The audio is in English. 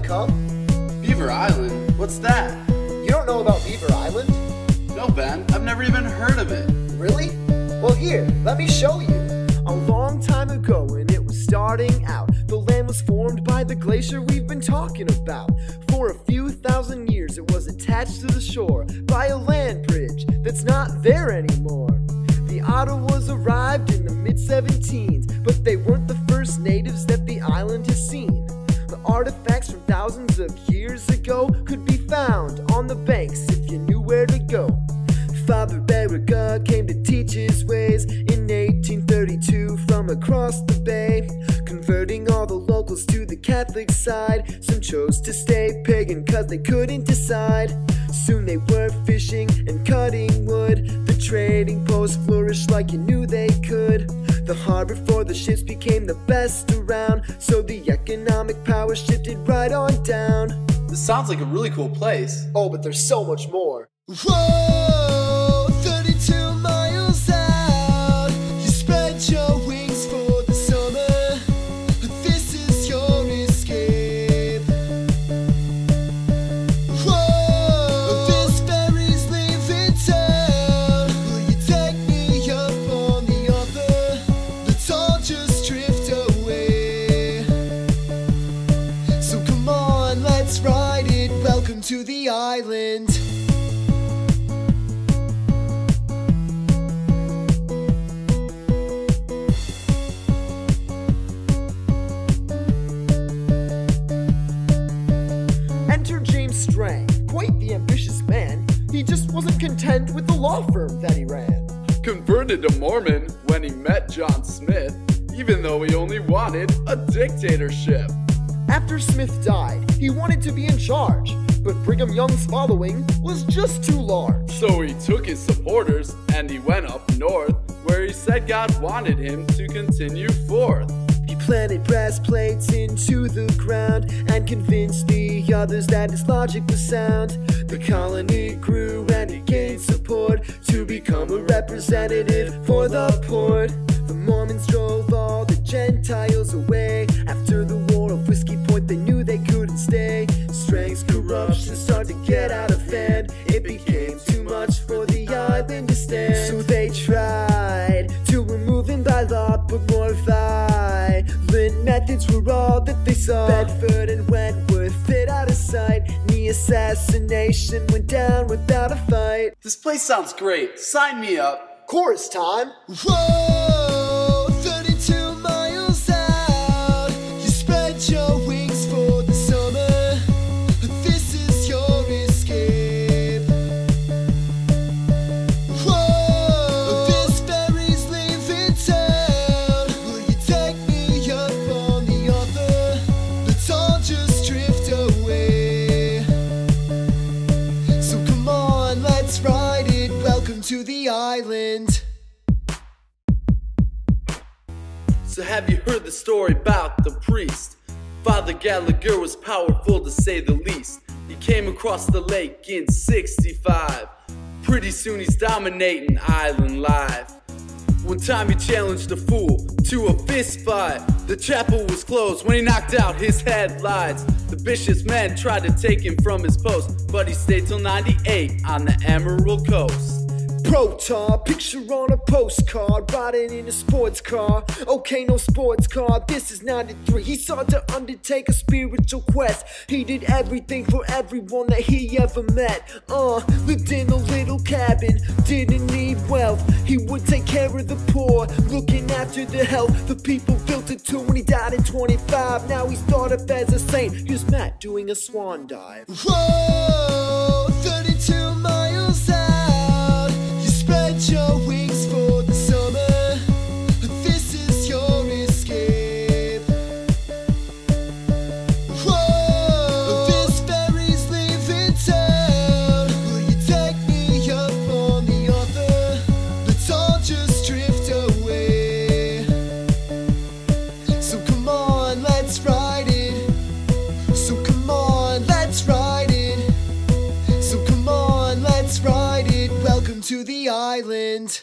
a cup? Beaver Island? What's that? You don't know about Beaver Island? No, Ben. I've never even heard of it. Really? Well, here, let me show you. A long time ago when it was starting out, the land was formed by the glacier we've been talking about. For a few thousand years it was attached to the shore by a land bridge that's not there anymore. The Ottawas arrived in the mid-17s, but they weren't the first natives that the island has seen. The artifacts from thousands of years ago could be found on the banks if you knew where to go. Father Baraga came to teach his ways in 1832 from across the bay, converting all the locals to the Catholic side. Some chose to stay pagan cause they couldn't decide. Soon they were fishing and cutting wood. The trading posts flourished like you knew they could. The harbor for the ships became the best around, so the economic power shifted right on down. This sounds like a really cool place. Oh, but there's so much more. Whoa, 32 miles out. You spread your wings for the summer. This is your escape. Whoa, this ferry's leaving town. Will you take me up on the other? Let's all just drift away. So come on, let's ride it. Welcome to the island. Quite the ambitious man, he just wasn't content with the law firm that he ran. Converted to Mormon when he met John Smith, even though he only wanted a dictatorship. After Smith died, he wanted to be in charge, but Brigham Young's following was just too large. So he took his supporters and he went up north, where he said God wanted him to continue forth. He planted brass plates into the ground and convinced the others that his logic was sound. The colony grew and it gained support to become a representative for the port. The Mormons drove all the Gentiles away. After the War of Whiskey Point they knew they couldn't stay. Strength's corruption started to get out of hand. It became too much for the island to stand. So they tried to remove him by law, but more violent methods were all that they saw. Bedford and Wentworth fit out of sight. The assassination went down without a fight. This place sounds great. Sign me up. Chorus time. Whoa, 32 miles out. You spread your wings for the summer. This is your escape. Whoa, this ferry's leaving town. Will you take me up on the other? Let's all just drift away. So come on, let's ride it. Welcome to the island. So have you heard the story about the priest? Father Gallagher was powerful to say the least. He came across the lake in 65. Pretty soon he's dominating island life. One time he challenged a fool to a fist fight. The chapel was closed when he knocked out his headlights. The bishop's men tried to take him from his post, but he stayed till 98 on the Emerald Coast. Protar, picture on a postcard, riding in a sports car. Okay, no sports car, this is 93. He sought to undertake a spiritual quest. He did everything for everyone that he ever met. Lived in a little cabin, didn't need wealth. He would take care of the poor, looking after the health. The people built it too when he died in 25. Now he's thought of as a saint. Here's Matt doing a swan dive. Whoa, 32 miles out. Spread your wings for the summer. This is your escape. Whoa, this ferry's leaving town. Will you take me up on the other? Let's all just drift away. So come on, let's ride it. So come on, let's ride it. So come on, let's ride it. Welcome to the island.